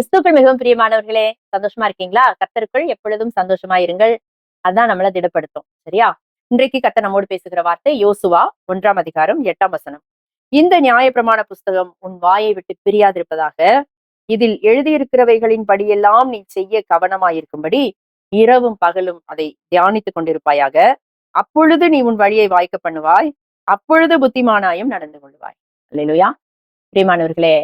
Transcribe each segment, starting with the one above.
கிறிஸ்துக்கள் மிகவும் பிரியமானவர்களே, சந்தோஷமா இருக்கீங்களா? கர்த்தருக்குள் எப்பொழுதும் சந்தோஷமா இருங்கள். அதான் நம்மள திடப்படுத்தும். சரியா? இன்றைக்கு கர்த்தர் நம்மோடு பேசுகிற வார்த்தை யோசுவா 1ஆம் அதிகாரம் 8ஆம் வசனம். இந்த நியாயப்பிரமாண புஸ்தகம் உன் வாயை விட்டு பிரியாதிருப்பதாக, இதில் எழுதியிருக்கிறவைகளின் படியெல்லாம் நீ செய்ய கவனமாயிருக்கும்படி இரவும் பகலும் அதை தியானித்துக் கொண்டிருப்பாயாக. அப்பொழுது நீ உன் வழியை வாய்க்க பண்ணுவாய், அப்பொழுது புத்திமானாயும் நடந்து கொள்வாய். அல்லேலூயா. பிரியமானவர்களே,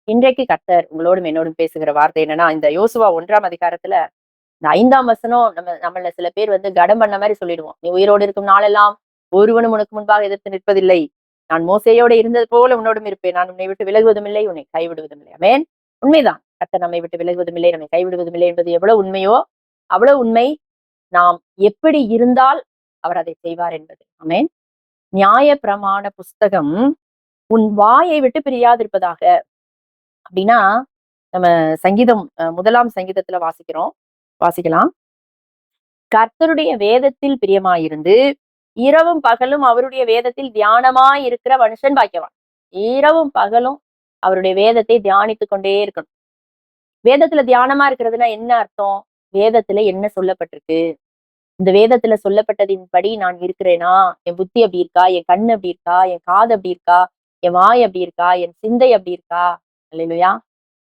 இன்றைக்கு கர்த்தர் உங்களோடும் என்னோடும் பேசுகிற வார்த்தை என்னன்னா, இந்த யோசுவா 1ஆம் அதிகாரத்துல இந்த 5ஆம் வசனம் நம்மள சில பேர் கடம் பண்ண மாதிரி சொல்லிடுவோம். நீ உயிரோடு இருக்கும் நாளெல்லாம் ஒருவனும் உனக்கு முன்பாக எதிர்த்து நிற்பதில்லை. நான் மோசேயோடு இருந்தது போல உன்னோடும் இருப்பேன். நான் உன்னை விட்டு விலகுவதும் இல்லை, உன்னை கைவிடுவதும் இல்லை. ஆமென். உண்மைதான். கர்த்தர் நம்மை விட்டு விலகுவதும் இல்லை, நம்மை கைவிடுவதும் இல்லை என்பது எவ்வளவு உண்மையோ அவ்வளவு உண்மை. நாம் எப்படி இருந்தால் அவர் அதை செய்வார் என்பது. ஆமென். நியாய பிரமாண புஸ்தகம் உன் வாயை விட்டு பிரியாதிருப்பதாக. அப்படின்னா நம்ம சங்கீதம் 1ஆம் சங்கீதத்துல வாசிக்கலாம். கர்த்தருடைய வேதத்தில் பிரியமாயிருந்து இரவும் பகலும் அவருடைய வேதத்தில் தியானமாய் இருக்கிற மனுஷன் பாக்கியவான். இரவும் பகலும் அவருடைய வேதத்தை தியானித்துக் கொண்டே இருக்கணும். வேதத்துல தியானமா இருக்கிறதுனா என்ன அர்த்தம்? வேதத்துல என்ன சொல்லப்பட்டிருக்கு, இந்த வேதத்துல சொல்லப்பட்டதின்படி நான் இருக்கிறேனா, என் புத்தி அப்படி இருக்கா, என் கண் அப்படி இருக்கா, என் காது அப்படி இருக்கா, என் வாய் அப்படி இருக்கா, என் சிந்தை அப்படி இருக்கா? அல்லேலூயா.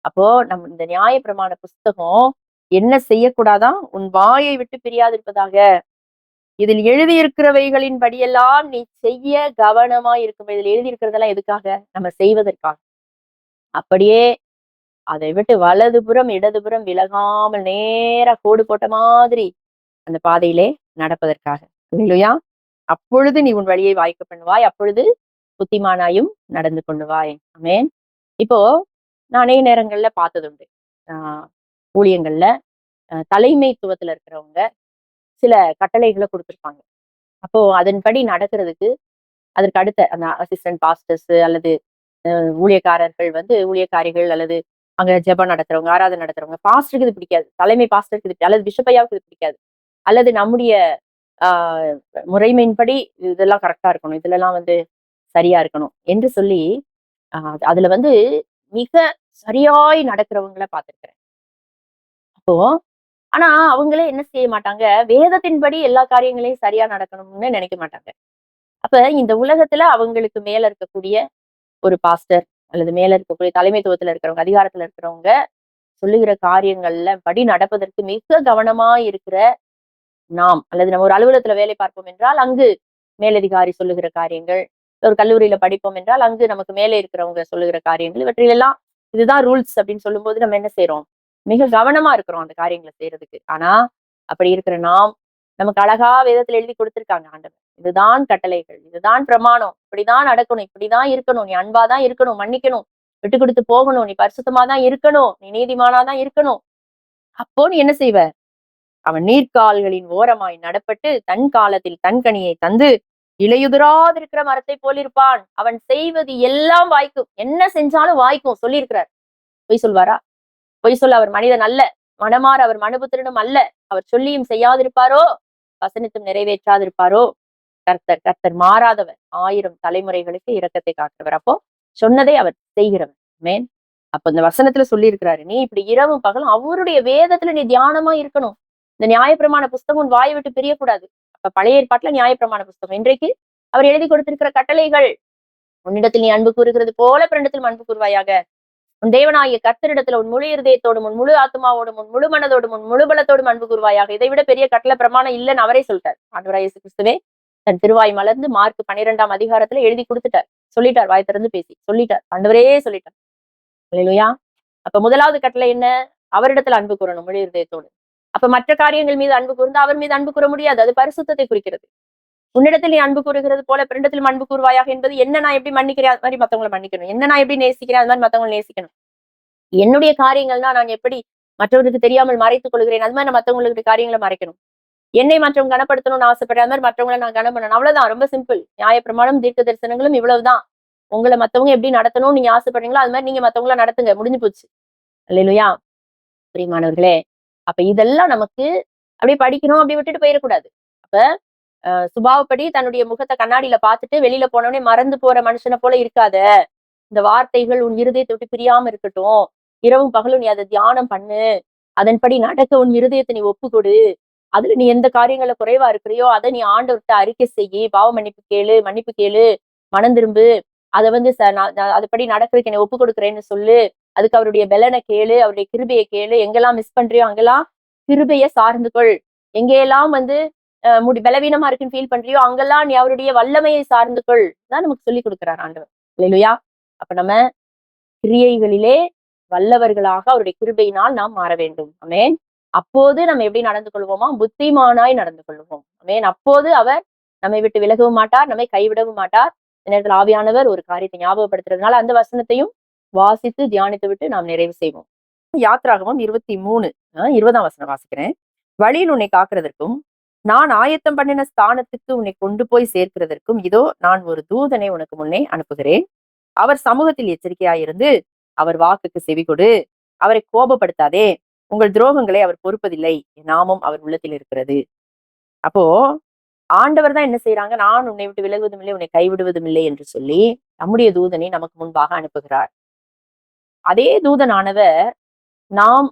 அப்போ நம்ம இந்த நியாயப்பிரமாண புஸ்தகம் என்ன செய்யக்கூடாதான்? உன் வாயை விட்டு பிரியாதிருப்பதாக, இதில் எழுதியிருக்கிறவைகளின் படியெல்லாம் நீ செய்ய கவனமா இருக்கும். இதில் எழுதியிருக்கிறதெல்லாம் எதுக்காக? நம்ம செய்வதற்காக. அப்படியே அதை விட்டு வலதுபுறம் இடதுபுறம் விலகாமல் நேரா கோடு போட்ட மாதிரி அந்த பாதையிலே நடப்பதற்காக. இல்லையா? அப்பொழுது நீ உன் வழியை வாய்க்க பண்ணுவாய், அப்பொழுது புத்திமானாயும் நடந்து கொள்ளுவாய். ஆமென். இப்போ நான் அநேக நேரங்கள்ல பார்த்ததுண்டு. ஊழியங்கள்ல தலைமைத்துவத்துல இருக்கிறவங்க சில கட்டளைகளை கொடுத்திருப்பாங்க. அப்போ அதன்படி நடக்கிறதுக்கு அதற்கு அடுத்த அந்த அசிஸ்டன்ட் பாஸ்டர்ஸ் அல்லது ஊழியக்காரர்கள் ஊழியக்காரிகள் அல்லது அங்க ஜெபம் நடத்துறவங்க, ஆராதனை நடத்துறவங்க, பாஸ்டருக்கு இது பிடிக்காது, தலைமை பாஸ்டருக்கு இது அல்லது பிஷப்பையாவுக்கு இது பிடிக்காது, அல்லது நம்முடைய ஆஹ் முறைமையின்படி இதெல்லாம் கரெக்டா இருக்கணும், இதுல எல்லாம் சரியா இருக்கணும் என்று சொல்லி அதுல மிக சரியாய் நடக்கிறவங்கள பார்த்திருக்கிறேன். அப்போ ஆனா அவங்களே என்ன செய்ய மாட்டாங்க, வேதத்தின்படி எல்லா காரியங்களையும் சரியா நடக்கணும்னு நினைக்க மாட்டாங்க. அப்ப இந்த உலகத்துல அவங்களுக்கு மேல இருக்கக்கூடிய ஒரு பாஸ்டர் அல்லது மேல இருக்கக்கூடிய தலைமைத்துவத்துல இருக்கிறவங்க, அதிகாரத்துல இருக்கிறவங்க சொல்லுகிற காரியங்கள்ல படி நடப்பதற்கு மிக கவனமா இருக்கிற நாம், அல்லது நம்ம ஒரு அலுவலகத்துல வேலை பார்ப்போம் என்றால் அங்கு மேலதிகாரி சொல்லுகிற காரியங்கள், ஒரு கல்லூரியில படிப்போம் என்றால் அங்கு நமக்கு மேலே இருக்கிறவங்க சொல்லுகிற காரியங்கள், இவற்றிலெல்லாம் இதுதான் ரூல்ஸ் அப்படின்னு சொல்லும் போது நம்ம என்ன செய்யறோம்? மிக கவனமா இருக்கிறோம் அந்த காரியங்களை செய்யறதுக்கு. ஆனா அப்படி இருக்கிற நாம், நமக்கு அழகா வேதத்துல எழுதி கொடுத்திருக்காங்க ஆண்டவர். இதுதான் கட்டளைகள், இதுதான் பிரமாணம், இப்படிதான் நடக்கணும், இப்படிதான் இருக்கணும், நீ அன்பாதான் இருக்கணும், மன்னிக்கணும், விட்டு கொடுத்து போகணும், நீ பரிசுத்தமாதான் இருக்கணும், நீ நீதிமானாதான் இருக்கணும். அப்போ நீ என்ன செய்வ? அவன் நீர்க்கால்களின் ஓரமாய் நடப்பட்டு தன் காலத்தில் தன் கனியை தந்து இலையுதிராதிருக்கிற மரத்தை போலிருப்பான். அவன் செய்வது எல்லாம் வாய்க்கும். என்ன செஞ்சாலும் வாய்க்கும் சொல்லியிருக்கிறார். பொய் சொல்வாரா? பொய் சொல்ல அவர் மனிதன் அல்ல. மனமாற அவர் மனுபுத்திரனும் அல்ல. அவர் சொல்லியும் செய்யாதிருப்பாரோ, வசனித்தும் நிறைவேற்றாதிருப்பாரோ? கர்த்தர் மாறாதவர், 1000 தலைமுறைகளுக்கு இரக்கத்தை காக்கிறவர். அப்போ சொன்னதை அவர் செய்கிறவர். மேன். அப்ப இந்த வசனத்துல சொல்லி இருக்கிறாரு, நீ இப்படி இரவும் பகலும் அவருடைய வேதத்துல நீ தியானமா இருக்கணும். இந்த நியாயப்பிரமாண புஸ்தகம் உன் வாயை விட்டு பிரியக்கூடாது. அப்ப பழைய ஏற்பாட்டுல நியாயப்பிரமாண புஸ்தகம், இன்றைக்கு அவர் எழுதி கொடுத்திருக்கிற கட்டளைகள். உன்னிடத்தில் நீ அன்பு கூறுகிறது போல பிறனிடத்திலும் அன்பு கூறுவாயாக. உன் தேவனாகிய கர்த்தரிடத்துல உன் முழு இருதயத்தோடும், உன் முழு ஆத்மாவோடும், உன் முழு மனதோடும், உன் முழு பலத்தோடும் அன்பு கூறுவாயாக. இதை விட பெரிய கட்டளை பிரமாணம் இல்லைன்னு அவரே சொல்லிட்டார். ஆண்டவராகிய இயேசு கிறிஸ்துவே தன் திருவாய் மலர்ந்து மார்க் 12ஆம் அதிகாரத்துல எழுதி கொடுத்துட்டார். சொல்லிட்டார், வாய் திறந்து பேசி சொல்லிட்டார். ஆண்டவரே சொல்லிட்டார். அல்லேலூயா. அப்ப முதலாவது கட்டளை என்ன? அவரிடத்துல அன்பு கூறணும் முழு இருதயத்தோடு. அப்ப மற்ற காரியங்கள் மீது அன்பு கூர்ந்து அவர் மீது அன்பு கூற முடியாது. அது பரிசுத்தத்தை குறிக்கிறது. உன்னிடத்தில் நீ அன்பு கூறுகிறது போல பிறனிடத்திலும் அன்பு கூறுவாயாக என்பது என்ன? நான் எப்படி மன்னிக்கிறேன் அது மாதிரி மத்தவங்களை மன்னிக்கணும். என்ன நான் எப்படி நேசிக்கிறேன் அது மாதிரி மத்தவங்களை நேசிக்கணும். என்னுடைய காரியங்கள்னா நான் எப்படி மற்றவருக்கு தெரியாமல் மறைத்துக் கொள்கிறேன், அது மாதிரி நான் மத்தவங்களுக்கு காரியங்களை மறைக்கணும். என்னை மற்றவங்க கனப்படுத்தணும்னு ஆசைப்படுற அது மாதிரி மற்றவங்களை நான் கனம் பண்ணணும். அவ்வளவுதான். ரொம்ப சிம்பிள். நியாயப்பிரமாணம் தீர்க்க தரிசனங்களும் இவ்வளவுதான். உங்களை மத்தவங்க எப்படி நடத்தணும்னு நீங்க ஆசைப்படுறீங்களோ அது மாதிரி நீங்க மத்தவங்கள நடத்துங்க. முடிஞ்சு போச்சு. அல்லேலூயா. பிரியமானவர்களே, அப்ப இதெல்லாம் நமக்கு அப்படியே படிக்கணும், அப்படி விட்டுட்டு போயிடக்கூடாது. அப்ப சுபாவப்படி தன்னுடைய முகத்தை கண்ணாடியில பார்த்துட்டு வெளியில போனோடனே மறந்து போற மனுஷனை போல இருக்காத. இந்த வார்த்தைகள் உன் இருதயத்தை விட்டு பிரியாம இருக்கட்டும். இரவும் பகலும் நீ அதை தியானம் பண்ணு, அதன்படி நடக்க உன் இருதயத்தை நீ ஒப்பு கொடு. அதுல நீ எந்த காரியங்கள்ல குறைவா இருக்கிறியோ அதை நீ ஆண்டவர்கிட்ட அறிக்கை செய்யி, பாவ மன்னிப்பு கேளு, மனம் திரும்பு. அதை வந்து அதுபடி நடக்கிறதுக்கு என்னை ஒப்பு கொடுக்குறேன்னு சொல்லு. அதுக்கு அவருடைய பலனை கேளு, அவருடைய கிருபையை கேளு. எங்கெல்லாம் மிஸ் பண்றியோ அங்கெல்லாம் கிருபையை சார்ந்து கொள். எங்கெல்லாம் வந்து பலவீனமா இருக்குன்னு ஃபீல் பண்றியோ அங்கெல்லாம் நீ அவருடைய வல்லமையை சார்ந்து கொள் தான் நமக்கு சொல்லி கொடுக்குறார் ஆண்டவர். இல்லையா? அப்ப நம்ம கிரியைகளிலே வல்லவர்களாக அவருடைய கிருபையினால் நாம் மாற வேண்டும். ஆமென். அப்போது நம்ம எப்படி நடந்து கொள்வோமா? புத்திமானாய் நடந்து கொள்வோம். ஆமென். அப்போது அவர் நம்மை விட்டு விலகவும் மாட்டார், நம்மை கைவிடவும் மாட்டார். இந்த நேரத்தில் ஆவியானவர் ஒரு காரியத்தை ஞாபகப்படுத்துறதுனால அந்த வசனத்தையும் வாசித்து தியானித்து விட்டு நாம் நிறைவு செய்வோம். யாத்ராகமம் 23 20ஆம் வசனம் வாசிக்கிறேன். வழியில் உன்னை காக்கிறதற்கும் நான் ஆயத்தம் பண்ணின ஸ்தானத்துக்கு உன்னை கொண்டு போய் சேர்க்கிறதற்கும் இதோ நான் ஒரு தூதனை உனக்கு முன்னே அனுப்புகிறேன். அவர் சமூகத்தில் எச்சரிக்கையாயிருந்து அவர் வாக்குக்கு செவி கொடு. அவரை கோபப்படுத்தாதே. உங்கள் துரோகங்களை அவர் பொறுப்பதில்லை. என் நாமம் அவர் உள்ளத்தில் இருக்கிறது. அப்போ ஆண்டவர் தான் என்ன செய்யறாங்க? நான் உன்னை விட்டு விலகுவதும் இல்லை, உன்னை கைவிடுவதும் இல்லை என்று சொல்லி நம்முடைய தூதனை நமக்கு முன்பாக அனுப்புகிறார். அதே தூதனானவர் நாம்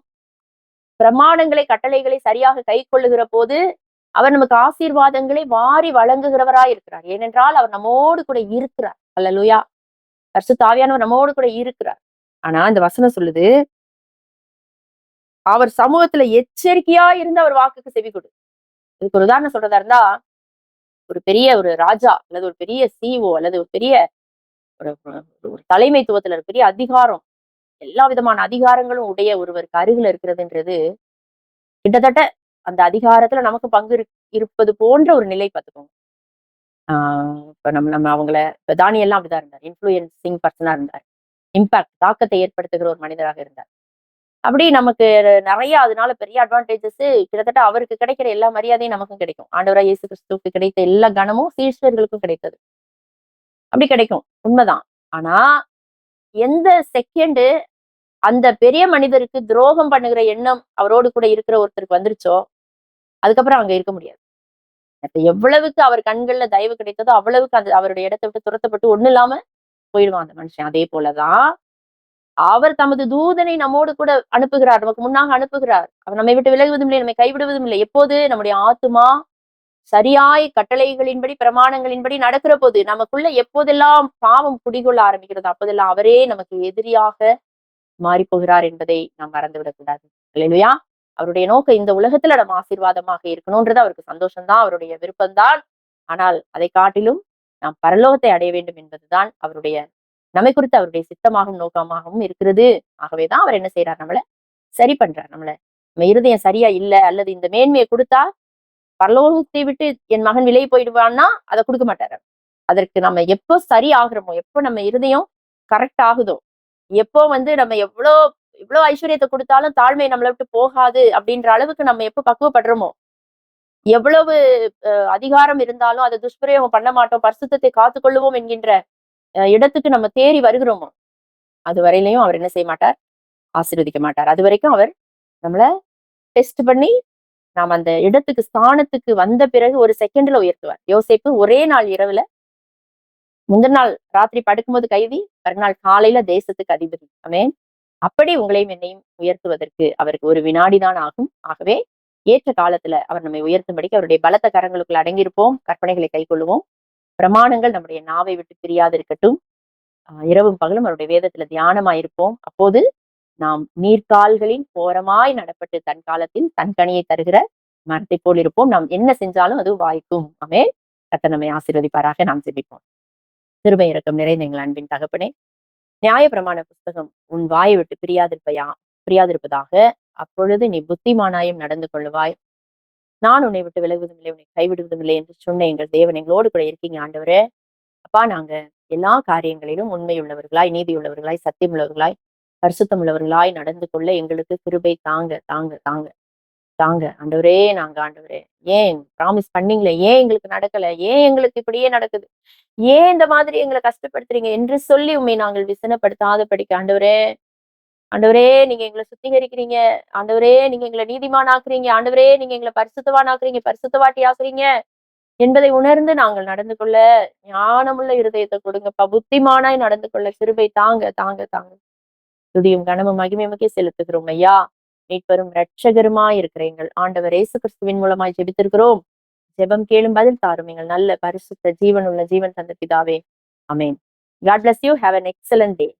பிரமாணங்களை கட்டளைகளை சரியாக கை கொள்ளுகிற போது அவர் நமக்கு ஆசீர்வாதங்களை வாரி வழங்குகிறவராய் இருக்கிறார். ஏனென்றால் அவர் நம்மோடு கூட இருக்கிறார். அல்லேலூயா. பரிசுத்த ஆவியானவர் நம்மோடு கூட இருக்கிறார். ஆனா இந்த வசனம் சொல்லுது, அவர் சமூகத்துல எச்சரிக்கையா இருந்து அவர் வாக்குக்கு செவி கொடு. இதுக்கு ஒரு உதாரணம் சொல்றதா இருந்தா, ஒரு பெரிய ஒரு ராஜா அல்லது ஒரு பெரிய சிஓ அல்லது ஒரு பெரிய ஒரு தலைமைத்துவத்துல ஒரு பெரிய அதிகாரம், எல்லா விதமான அதிகாரங்களும் உடைய ஒருவருக்கு அருகில இருக்கிறதுன்றது கிட்டத்தட்ட அந்த அதிகாரத்துல நமக்கு பங்கு இருப்பது போன்ற ஒரு நிலை பார்த்துக்கோங்க. இப்ப நம்ம அவங்கள இப்ப தானியெல்லாம் அப்படிதான் இருந்தார். இன்ஃபுளுயன்சிங் பர்சனா இருந்தார். இம்பாக்ட் தாக்கத்தை ஏற்படுத்துகிற ஒரு மனிதராக இருந்தார். அப்படி நமக்கு நிறைய அதனால பெரிய அட்வான்டேஜஸ் கிட்டத்தட்ட அவருக்கு கிடைக்கிற எல்லா மரியாதையும் நமக்கும் கிடைக்கும். ஆண்டவராய் இயேசு கிறிஸ்துவுக்கு கிடைத்த எல்லா கனமும் சீஷர்களுக்கும் கிடைத்தது. அப்படி கிடைக்கும், உண்மைதான். ஆனா எந்த செகண்ட் அந்த பெரிய மனிதருக்கு துரோகம் பண்ணுகிற எண்ணம் அவரோடு கூட இருக்கிற ஒருத்தருக்கு வந்துருச்சோ அதுக்கப்புறம் அங்க இருக்க முடியாது. எவ்வளவுக்கு அவர் கண்கள்ல தயவு கிடைத்ததோ அவ்வளவுக்கு அந்த அவருடைய இடத்தை விட்டு துரத்தப்பட்டு ஒண்ணு இல்லாம போயிடுவான் அந்த மனுஷன். அதே போலதான் அவர் தமது தூதனை நம்மோடு கூட அனுப்புகிறார், நமக்கு முன்னாக அனுப்புகிறார். அவர் நம்மை விட்டு விலகுவதும் இல்லை, நம்மை கைவிடுவதும் இல்லை. எப்போது நம்முடைய ஆத்துமா சரியாய் கட்டளைகளின்படி பிரமாணங்களின்படி நடக்கிற போது, நமக்குள்ள எப்போதெல்லாம் பாவம் குடிகொள்ள ஆரம்பிக்கிறது அப்போதெல்லாம் அவரே நமக்கு எதிரியாக மாறி போகிறார் என்பதை நாம் மறந்துவிடக் கூடாது. இல்லையா? அவருடைய நோக்கம் இந்த உலகத்துல நம்ம ஆசீர்வாதமாக இருக்கணும்ன்றது அவருக்கு சந்தோஷம்தான், அவருடைய விருப்பம்தான். ஆனால் அதை காட்டிலும் நாம் பரலோகத்தை அடைய வேண்டும் என்பதுதான் அவருடைய நம்மை குறித்து அவருடைய சித்தமாகவும் நோக்கமாகவும் இருக்கிறது. ஆகவேதான் அவர் என்ன செய்யறார்? நம்மள சரி பண்றார். நம்ம இருதயம் சரியா இல்ல அல்லது இந்த மேன்மையை கொடுத்தா பரலோகத்தை விட்டு என் மகன் விலை போயிடுவான்னா அதை கொடுக்க மாட்டாரு. அதற்கு நம்ம எப்போ சரி ஆகுறோமோ, எப்போ நம்ம இருதயம் கரெக்ட் ஆகுதோ, எப்போ நம்ம எவ்வளவு ஐஸ்வர்யத்தை கொடுத்தாலும் தாழ்மை நம்மளை விட்டு போகாது அப்படின்ற அளவுக்கு நம்ம எப்போ பக்குவப்படுறோமோ, எவ்வளவு அதிகாரம் இருந்தாலும் அதை துஷ்பிரயோகம் பண்ண மாட்டோம், பரிசுத்தத்தை காத்துக்கொள்ளுவோம் என்கின்ற இடத்துக்கு நம்ம தேறி வருகிறோமோ, அது வரையிலையும் அவர் என்ன செய்ய மாட்டார்? ஆசீர்வதிக்க மாட்டார். அது வரைக்கும் அவர் நம்மள டெஸ்ட் பண்ணி நாம் அந்த இடத்துக்கு ஸ்தானத்துக்கு வந்த பிறகு ஒரு செகண்ட்ல உயர்த்துவார். யோசேப்பு ஒரே நாள் இரவுல, முந்தின நாள் ராத்திரி படுக்கும்போது கைதி, மறுநாள் காலையில தேசத்துக்கு அதிபதி. ஆமென். அப்படி உங்களையும் என்னையும் உயர்த்துவதற்கு அவருக்கு ஒரு வினாடிதான் ஆகும். ஆகவே ஏற்ற காலத்துல அவர் நம்மை உயர்த்தும்படிக்கு அவருடைய பலத்த கரங்களுக்குள் அடங்கியிருப்போம். கற்பனைகளை கை கொள்ளுவோம். பிரமாணங்கள் நம்முடைய நாவை விட்டு பிரியாது இருக்கட்டும். இரவும் பகலும் அவருடைய வேதத்துல தியானமாயிருப்போம். அப்போது நாம் நீர்க்கால்களின் ஓரமாய் நடப்பட்டு தன் காலத்தில் தன் கனியை தருகிற மரத்தை போல் இருப்போம். நாம் என்ன செஞ்சாலும் அது வாய்க்கும். ஆமென். கர்த்தர் நம்மை ஆசீர்வதிப்பாராக. நாம் ஜெபிப்போம். கிருபை இரக்கம் நிறைந்த எங்கள் அன்பின் தகப்பனே, நியாயப்பிரமாண புஸ்தகம் உன் வாயை விட்டு பிரியாதிருப்பதாக. அப்பொழுது நீ புத்திமானாயும் நடந்து கொள்ளுவாய். நான் உன்னை விட்டு விலகுவதும் இல்லை, உன்னை கைவிடுவதும் இல்லை என்று சொன்ன எங்கள் தேவன் எங்களோடு கூட இருக்கீங்க ஆண்டவரே. அப்பா, நாங்க எல்லா காரியங்களிலும் உண்மையுள்ளவர்களாய், நீதியுள்ளவர்களாய், சத்தியமுள்ளவர்களாய், பரிசுத்தம் உள்ளவர்களாய் நடந்து கொள்ள எங்களுக்கு கிருபை தாங்க தாங்க தாங்க தாங்க ஆண்டவரே. ஆண்டவரே, ஏன் ப்ராமிஸ் பண்ணீங்களே, ஏன் எங்களுக்கு நடக்கல, ஏன் எங்களுக்கு இப்படியே நடக்குது, ஏன் இந்த மாதிரி எங்களை கஷ்டப்படுத்துறீங்க என்று சொல்லி உண்மை நாங்கள் விசனப்படுத்தாத படிக்க ஆண்டவரே. ஆண்டவரே, நீங்க எங்களை சுத்திகரிக்கிறீங்க. ஆண்டவரே, நீங்க எங்களை நீதிமான் ஆக்குறீங்க. ஆண்டவரே, நீங்க எங்களை பரிசுத்தவான் ஆக்குறீங்க, பரிசுத்தவாட்டி ஆக்குறீங்க என்பதை உணர்ந்து நாங்கள் நடந்து கொள்ள ஞானமுள்ள இருதயத்தை கொடுங்கப்பா. புத்திமானாய் நடந்து கொள்ள கிருபை தாங்க தாங்க தாங்க. துதியும் கனமும் மகிமையுமக்கே செலுத்துகிறோம் ஐயா. மீட்பெரும் இரட்சகருமாய் இருக்கிற எங்கள் ஆண்டவர் இயேசு கிறிஸ்துவின் மூலமாய் ஜெபித்திருக்கிறோம். ஜெபம் கேளும் பதில் தாரும் எங்கள் நல்ல பரிசுத்த ஜீவன் உள்ள ஜீவன் தந்த பிதாவே. அமேன். God bless you. Have an excellent day.